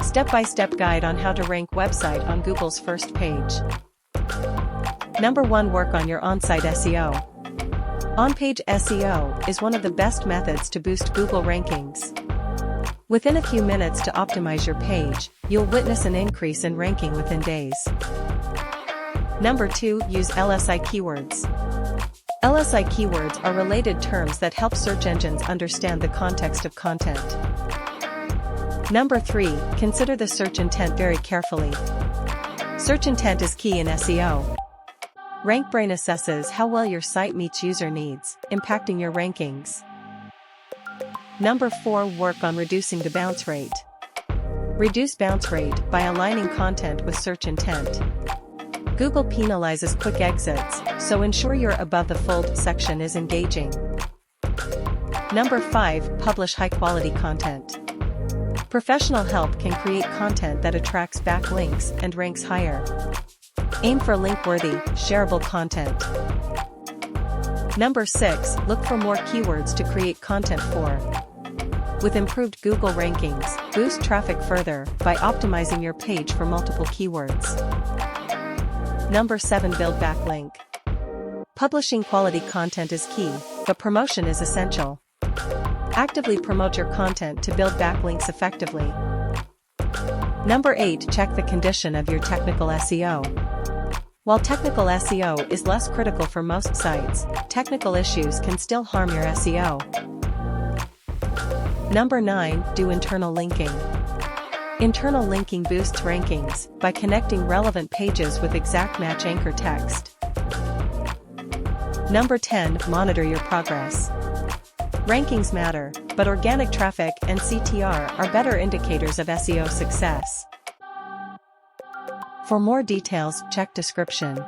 Step-by-step guide on how to rank website on Google's first page. Number 1. Work on your on-site SEO. On-page SEO is one of the best methods to boost Google rankings. Within a few minutes to optimize your page, you'll witness an increase in ranking within days. Number 2. Use LSI Keywords. LSI keywords are related terms that help search engines understand the context of content. Number 3. Consider the search intent very carefully. Search intent is key in SEO. RankBrain assesses how well your site meets user needs, impacting your rankings. Number 4. Work on reducing the bounce rate. Reduce bounce rate by aligning content with search intent. Google penalizes quick exits, so ensure your above the fold section is engaging. Number 5. Publish high-quality content. Professional help can create content that attracts backlinks and ranks higher. Aim for link-worthy, shareable content. Number 6. Look for more keywords to create content for. With improved Google rankings, boost traffic further by optimizing your page for multiple keywords. Number 7. Build backlink. Publishing quality content is key, but promotion is essential. Actively promote your content to build backlinks effectively. Number 8. Check the condition of your technical SEO. While technical SEO is less critical for most sites, technical issues can still harm your SEO. Number 9. Do internal linking. Internal linking boosts rankings by connecting relevant pages with exact match anchor text. Number 10. Monitor your progress. Rankings matter, but organic traffic and CTR are better indicators of SEO success. For more details, check description.